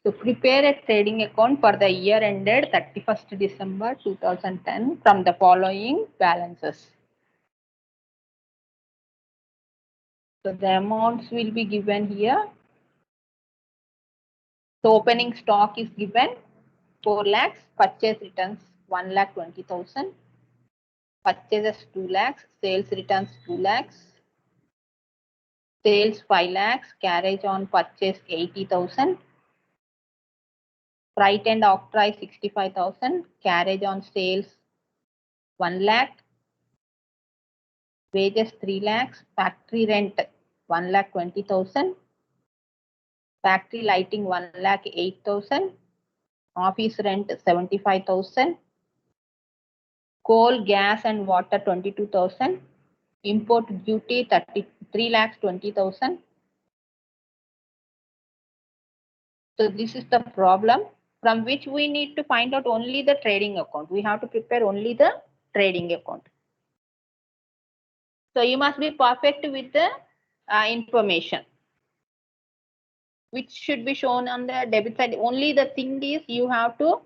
To prepare a trading account for the year ended 31st December 2010 from the following balances. So the amounts will be given here. So opening stock is given 4 lakhs, purchase returns 1,20,000, purchases 2 lakhs, sales returns 2 lakhs, sales 5 lakhs, carriage on purchase 80,000, freight and octroi 65,000, carriage on sales 1 lakh, wages 3 lakhs, factory rent 1,20,000, factory lighting 1,08,000, office rent 75,000, coal, gas and water 22,000, import duty 3,20,000. So this is the problem from which we need to find out only the trading account. We have to prepare only the trading account. So you must be perfect with the information which should be shown on the debit side. Only the thing is you have to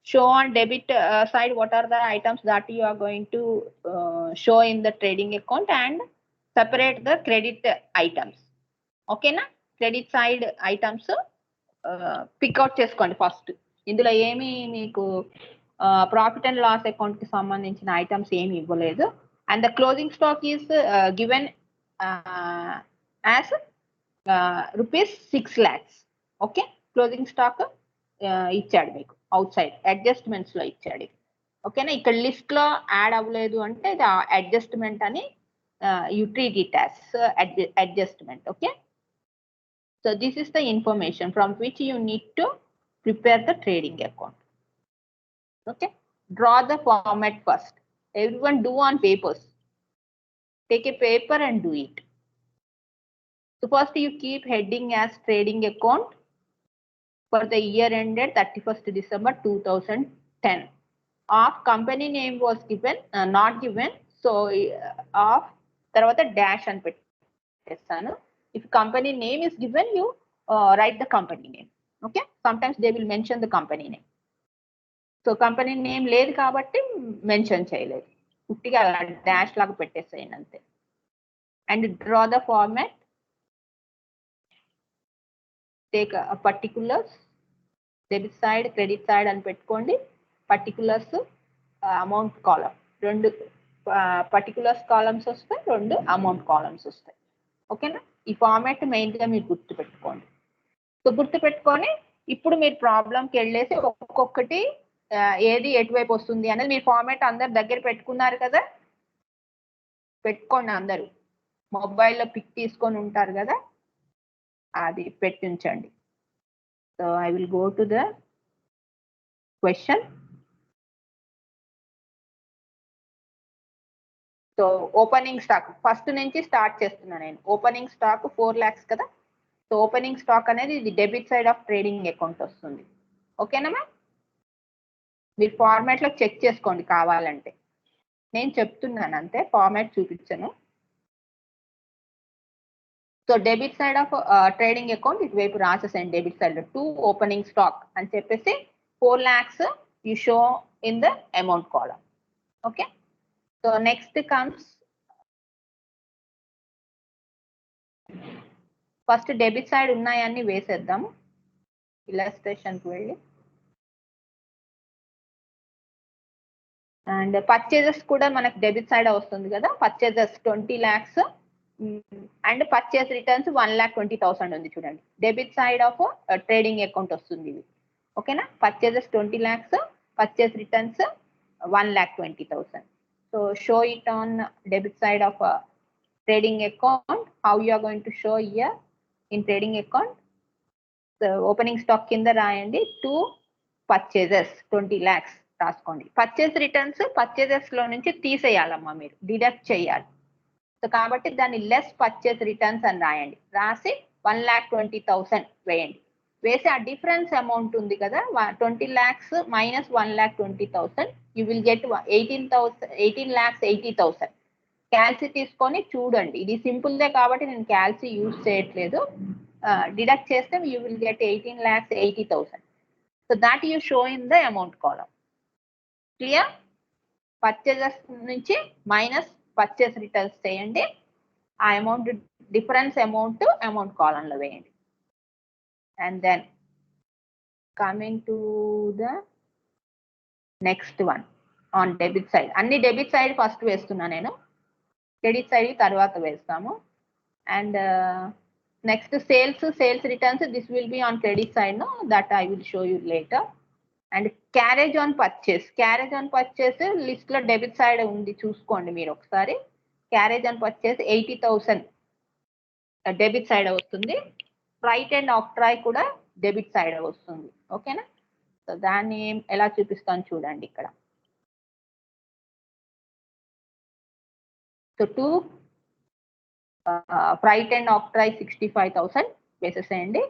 show on debit side what are the items that you are going to show in the trading account and separate the credit items. Okay na? Credit side items pick out చేసుకోండి first. ఇందులో ఏమి మీకు profit and loss account కి సంబంధించిన items ఏమి ఇవ్వలేదు. And the closing stock is given as rupees 6 lakhs. Okay, closing stock ఇచ్చాడు మీకు అవుట్ సైడ్ అడ్జస్ట్మెంట్స్ లో ఇచ్చాడు. ఓకేనా, ఇక్కడ లిస్ట్ లో యాడ్ అవ్వలేదు అంటే అడ్జస్ట్మెంట్ అని you treat it as adjustment. Okay, so this is the information from which you need to prepare the trading account. Okay, draw the format first. Everyone do on papers. Take a paper and do it. So first you keep heading as trading account for the year ended 31st December 2010. Of company name was given, not given. So of tarvata dash and pettesanu. If company name is given, you write the company name. Okay, sometimes they will mention the company name. So company name లేదు కాబట్టి mention చేయలేదు, పుట్టిగా dash లాగా పెట్టేసేయండి అంతే. And draw the format. Take particulars, debit side credit side అని పెట్టుకోండి. Particulars amount కాలం, రెండు particulars columns వస్తాయి, రెండు అమౌంట్ కాలమ్స్ వస్తాయి. ఓకేనా, ఈ ఫార్మాట్ మెయిన్ గా మీరు గుర్తు పెట్టుకోండి. సో గుర్తు పెట్టుకొని ఇప్పుడు మీరు ప్రాబ్లంకి వెళ్ళేసి ఒక్కొక్కటి ఏది ఎటువైపు వస్తుంది అనేది మీరు ఫార్మాట్ అందరు దగ్గర పెట్టుకున్నారు కదా, పెట్టుకోండి. అందరూ మొబైల్లో పిక్ తీసుకొని ఉంటారు కదా, అది పెట్టించండి. So I will go to the question. So opening stock first నుంచి స్టార్ట్ చేస్తున్నాను నేను. ఓపెనింగ్ స్టాక్ 4 lakhs కదా. సో ఓపెనింగ్ స్టాక్ అనేది ఇది debit side of trading account వస్తుంది. ఓకేనా మ్యామ్, మీరు ఫార్మాట్ లో చెక్ చేసుకోండి కావాలంటే. నేను చెప్తున్నాను అంతే, ఫార్మాట్ చూపించను. So debit side of trading account ఇటువైపు రాసేసండి. డెబిట్ సైడ్ లో 2 ఓపెనింగ్ స్టాక్ అని చెప్పేసి 4 lakhs you show in the amount column. Okay, so next comes first debit side ఉన్నాయన్నీ వేసేద్దాము. ఇలస్ట్రేషన్కి వెళ్ళి అండ్ పర్చేజెస్ కూడా మనకు డెబిట్ సైడ్ వస్తుంది కదా. Purchases 20 lakhs and purchase returns 1,20,000 ఉంది చూడండి. Debit side of trading account వస్తుంది ఇది. ఓకేనా, purchases 20 lakhs, purchase returns 1,20,000. So show it on debit side of trading account. How you are going to show here in trading account? Opening stock కింద రాయండి 2 purchases 20 lakhs రాసుకోండి. Purchase returns purchases లో నుంచి తీసేయాలమ్మా, మీరు deduct చేయాలి. So కాబట్టి దాన్ని less purchase returns అని రాయండి. రాసి 1,20,000 వేయండి. వేసి ఆ డిఫరెన్స్ అమౌంట్ ఉంది కదా 20 lakhs minus 1,20,000 you will get 18,80,000. క్యాల్సీ తీసుకొని చూడండి. ఇది సింపుల్దే కాబట్టి నేను క్యాల్సీ యూజ్ చేయట్లేదు. deduct chestam, you will get 18,80,000. So that you show in the amount column. Clear? Purchases nunchi minus purchase returns cheyandi. Aa amount difference amount to amount column lo veyandi. And then coming to the next one on debit side. Anni debit side first vestunna nenu. Credit side tarvata vestamu. And next sales returns, this will be on credit side, no, that I will show you later. And carriage on purchase list lo debit side undi chuskondi meer okasari. Carriage on purchase 80,000 debit side vastundi. Freight and octroi kuda debit side vastundi. Okay na? So danni ela chupistanu chudandi ikkada. So to freight and octroi 65,000 వేసేసేయండి.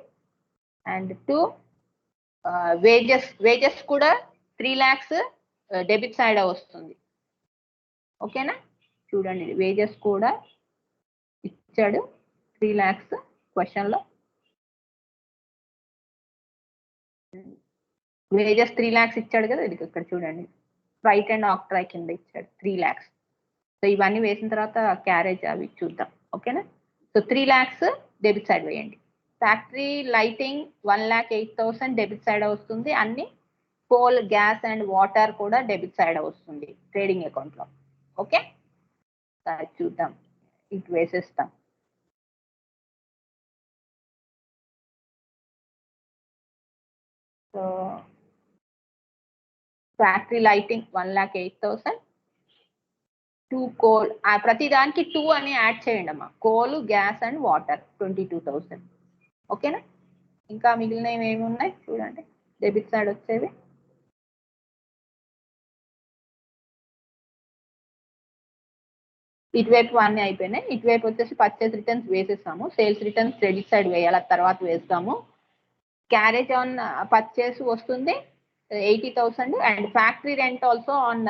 And to wages కూడా 3 lakhs debit side వస్తుంది. ఓకేనా? చూడండి wages కూడా ఇచ్చాడు 3 lakhs question లో. Wages 3 lakhs ఇచ్చాడు కదా, ఇది ఇక్కడ చూడండి. ఫ్రైట్ అండ్ ఆక్ట్రాయ్ కింద ఇచ్చాడు 3 lakhs. సో ఇవన్నీ వేసిన తర్వాత క్యారేజ్ అవి చూద్దాం. ఓకేనా? సో 3 lakhs డెబిట్ సైడ్ వేయండి. ఫ్యాక్టరీ లైటింగ్ 1,08,000 డెబిట్ సైడ్ వస్తుంది. అన్ని కోల్, గ్యాస్ అండ్ వాటర్ కూడా డెబిట్ సైడ్ వస్తుంది ట్రేడింగ్ అకౌంట్ లో. ఓకే, చూద్దాం. ఇటు వేసేస్తాం. So factory lighting 1,08,000. 2 కోల్, ప్రతి దానికి 2 అని యాడ్ చేయండి అమ్మా. Coal, gas and water 22,000. ఓకేనా? ఇంకా మిగిలినవి ఏమి ఉన్నాయి చూడండి డెబిట్ సైడ్ వచ్చేవి. ఇటువైపు అన్నీ అయిపోయినాయి. ఇటువైపు వచ్చేసి పర్చేస్ రిటర్న్స్ వేసేస్తాము. సేల్స్ రిటర్న్స్ క్రెడిట్ సైడ్ వేయాలి, తర్వాత వేస్తాము. క్యారేజ్ ఆన్ పర్చేస్ వస్తుంది 80,000. And factory rent also on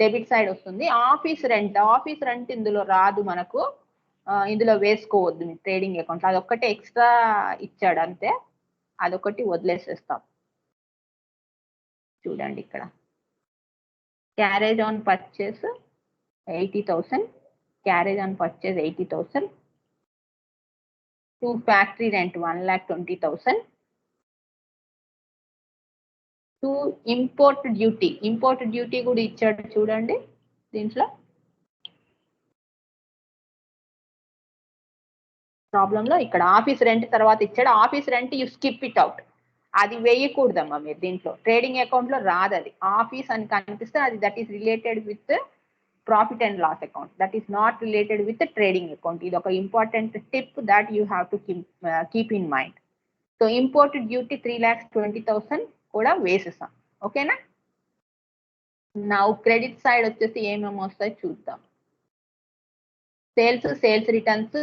debit side వస్తుంది. ఆఫీస్ రెంట్ ఇందులో రాదు మనకు, ఇందులో వేసుకోవద్దు మీ ట్రేడింగ్ అకౌంట్. అదొక్కటి ఎక్స్ట్రా ఇచ్చాడు అంతే, అదొకటి వదిలేసేస్తాం. చూడండి ఇక్కడ carriage on purchase 80,000, carriage on purchase 80,000. To factory rent 1,20,000. To import duty కూడా ఇచ్చాడు చూడండి దీంట్లో. ప్రాబ్లంలో ఇక్కడ ఆఫీస్ రెంట్ తర్వాత ఇచ్చాడు. Office rent you skip it out, అది వేయకూడదమ్మా మీరు దీంట్లో. ట్రేడింగ్ అకౌంట్ లో రాదు అది. ఆఫీస్ అని కనిపిస్తే అది that is related with profit and loss account, that is not related with trading account. ఇది ఒక important tip that you have to keep in mind. So import duty 3,20,000 కూడా వేసేసాం. ఓకేనా? నా క్రెడిట్ సైడ్ వచ్చేసి ఏమేమి వస్తాయి చూద్దాం. సేల్స్ రిటర్న్స్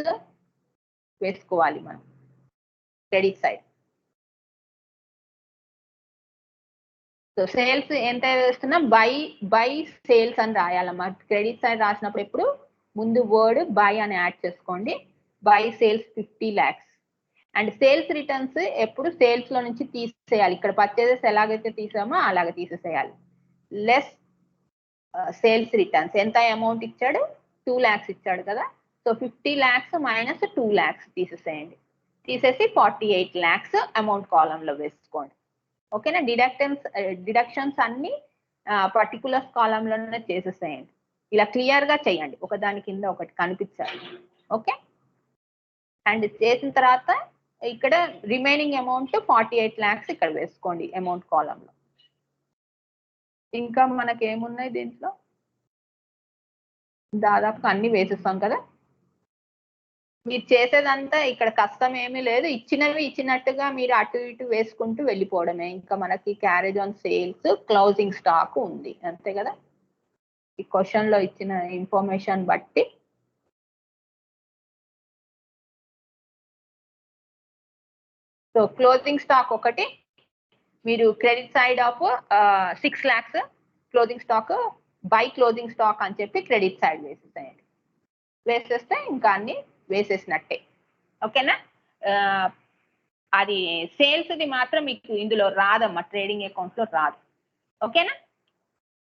వేసుకోవాలి మనం క్రెడిట్ సైడ్. సో సేల్స్ ఎంత వేస్తున్నా బై సేల్స్ అని రాయాలమ్మా. క్రెడిట్ సైడ్ రాసినప్పుడు ఎప్పుడు ముందు వర్డ్ బై అని యాడ్ చేసుకోండి. By sales 50 lakhs. And sales returns ఎప్పుడు సేల్స్ లో నుంచి తీసేయాలి. ఇక్కడ పర్చేజెస్ ఎలాగైతే తీసామో అలాగే తీసేసేయాలి. లెస్ సేల్స్ రిటర్న్స్ ఎంత అమౌంట్ ఇచ్చాడు, 2 lakhs ఇచ్చాడు కదా. సో 50 lakhs మైనస్ 2 lakhs తీసేసేయండి. తీసేసి 48 lakhs అమౌంట్ కాలమ్ లో వేసుకోండి. ఓకేనా? డిడక్షన్స్ అన్ని పర్టికులర్స్ కాలమ్ లోనే చేసేసేయండి. ఇలా క్లియర్ గా చేయండి, ఒకదాని కింద ఒకటి కనిపించాలి. ఓకే? అండ్ చేసిన తర్వాత ఇక్కడ రిమైనింగ్ అమౌంట్ 48 lakhs ఇక్కడ వేసుకోండి అమౌంట్ కాలమ్ లో. ఇంకా మనకి ఏమున్నాయి దీంట్లో, దాదాపుగా అన్ని వేసేస్తాం కదా. మీరు చేసేదంతా ఇక్కడ కష్టం ఏమీ లేదు. ఇచ్చినవి ఇచ్చినట్టుగా మీరు అటు ఇటు వేసుకుంటూ వెళ్ళిపోవడమే. ఇంకా మనకి carriage on sales, closing stock ఉంది అంతే కదా. ఈ క్వశ్చన్ లో ఇచ్చిన ఇన్ఫర్మేషన్ బట్టి సో క్లోజింగ్ స్టాక్ ఒకటి మీరు credit side of 6 lakhs closing stock, by closing stock అని చెప్పి క్రెడిట్ సైడ్ వేసేసేయండి. వేసేస్తే ఇంకా అన్ని వేసేసినట్టే. ఓకేనా? అది సేల్స్ది మాత్రం మీకు ఇందులో రాదమ్మా, ట్రేడింగ్ అకౌంట్ లో రాదు. ఓకేనా?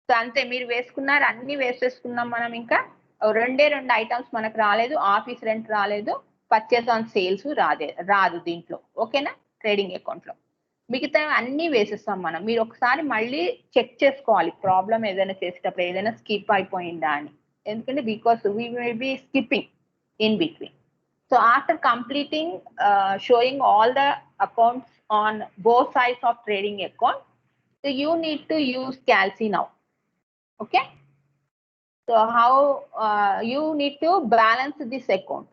సో అంతే, మీరు వేసుకున్నారు, అన్ని వేసేసుకున్నాం మనం. ఇంకా రెండు ఐటమ్స్ మనకు రాలేదు, ఆఫీస్ రెంట్ రాలేదు, పర్చేస్ ఆన్ సేల్స్ రాదు దీంట్లో. ఓకేనా? ట్రేడింగ్ అకౌంట్ లో మిగతా అన్ని వేసేస్తాం మనం. మీరు ఒకసారి మళ్ళీ చెక్ చేసుకోవాలి ప్రాబ్లం ఏదైనా చేసేటప్పుడు ఏదైనా స్కిప్ అయిపోయిందా అని. ఎందుకంటే because we will be skipping in between. So after completing showing all the accounts on both sides of trading account, so you need to use Calci now. Okay. So how you need to balance this account.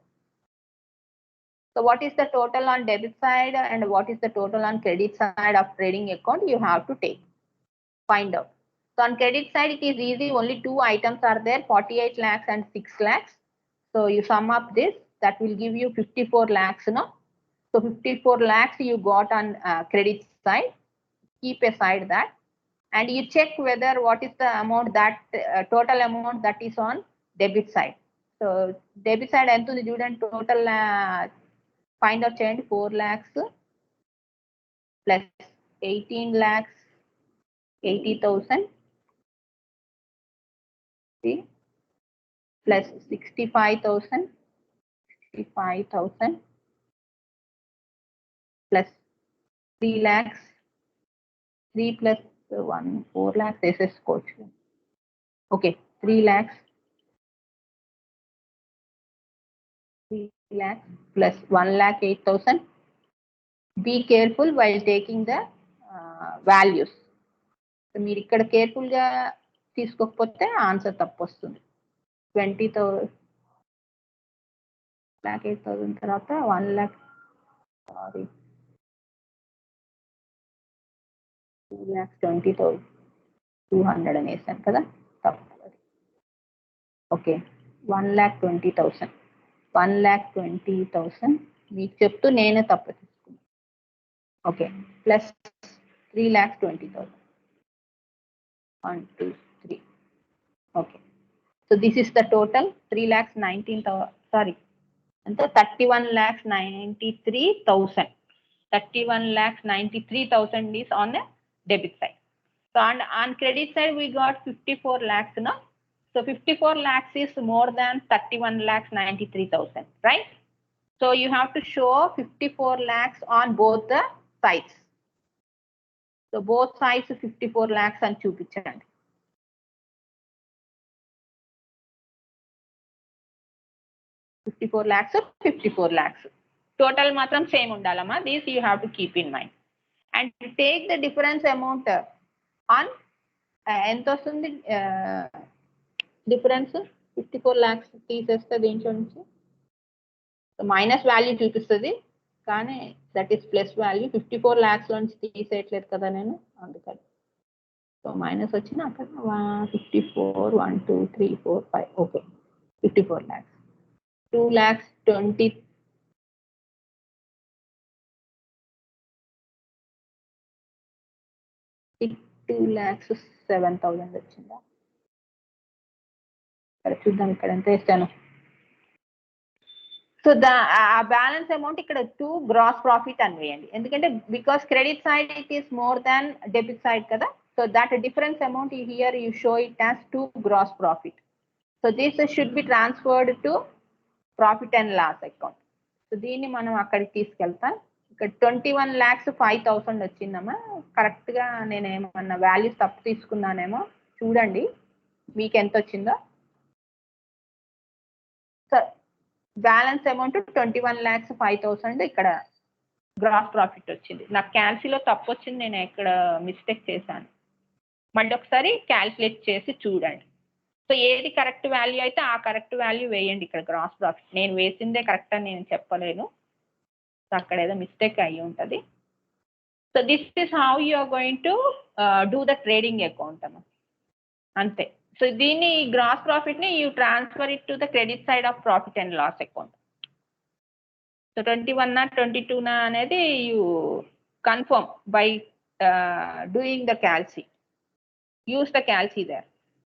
So what is the total on debit side and what is the total on credit side of trading account? You have to find out. So on credit side, it is easy. Only two items are there, 48 lakhs and 6 lakhs. So you sum up this, that will give you 54 lakhs. No? So 54 lakhs you got on credit side. Keep aside that. And you check whether what is the amount that total amount that is on debit side. So debit side and to the student total find out change 4 lakhs plus 18 lakhs 80,000 plus 65,000 plus 3 lakhs 3 plus 1 4 lakhs. This is coach. Okay, 3 lakhs 3 lakhs plus 1,08,000. Be careful while taking the values. So మీరు ఇక్కడ careful గా తీసుకోకపోతే answer తప్పు వస్తుంది. 20,000 తర్వాత 1 lakh 2,20,200 అని వేసాను కదా, తప్పు. ఓకే, 1,20,000 మీకు చెప్తూ నేనే తప్పు తీసుకున్నాను. Okay, plus 3,20,000 1 2 3. Okay, so this is the total 3,19,000. Sorry, అంటే 31,93,000. 31,93,000 is on the debit side. So on credit side we got 54 lakhs now. So 54 lakhs is more than 31,93,000, right? So you have to show 54 lakhs on both the sides. So both sides 54 lakhs and చూపించండి. $54 lakhs or 54 lakhs. Total matram same undalama. This you have to keep in mind. And take the difference amount on ఎంత వస్తుంది difference. 54 lakhs తీసేస్తే దీంట్లో నుంచి minus value చూపిస్తుంది, కానీ that is plus value. 54 lakhs నుంచి తీసేయట్లేదు కదా నేను, అందుకని. సో మైనస్ వచ్చిన అక్కడ 54 1 2 3 4 5. Okay, 54 lakhs. 2,20,000 2,07,000 వచ్చిందా? ఇక్కడ చూద్దాం, ఇక్కడ ఎంత వేస్తాను. సో బ్యాలెన్స్ అమౌంట్ ఇక్కడ 2 గ్రాస్ ప్రాఫిట్ అని వేయండి, ఎందుకంటే because credit side it is more than debit side కదా. So that difference amount here you show it as 2 gross profit. So this should be transferred to profit and loss account. సో దీన్ని మనం అక్కడికి తీసుకెళ్తాం. ఇక్కడ 21,05,000 వచ్చిందమ్మా. కరెక్ట్ గా నేను ఏమన్నా వాల్యూస్ తప్పు తీసుకున్నానేమో చూడండి, మీకు ఎంత వచ్చిందో. సో బ్యాలెన్స్ అమౌంట్ 21,05,000 ఇక్కడ గ్రాస్ ప్రాఫిట్ వచ్చింది. నాకు క్యాల్సిలో తప్పు వచ్చింది, నేను ఇక్కడ మిస్టేక్ చేశాను. మళ్ళీ ఒకసారి క్యాల్కులేట్ చేసి చూడండి. సో ఏది కరెక్ట్ వాల్యూ అయితే ఆ కరెక్ట్ వాల్యూ వేయండి ఇక్కడ గ్రాస్ ప్రాఫిట్. నేను వేసిందే కరెక్ట్ అని నేను చెప్పలేను, అక్కడ ఏదో మిస్టేక్ అయ్యి ఉంటుంది. So this is how you are going to do the trading account అమ్మ, అంతే. సో దీన్ని గ్రాస్ ప్రాఫిట్ ని you transfer it to the credit side of profit and loss account. So 21 22 అనేది you confirm by doing the calci. Use the calci there.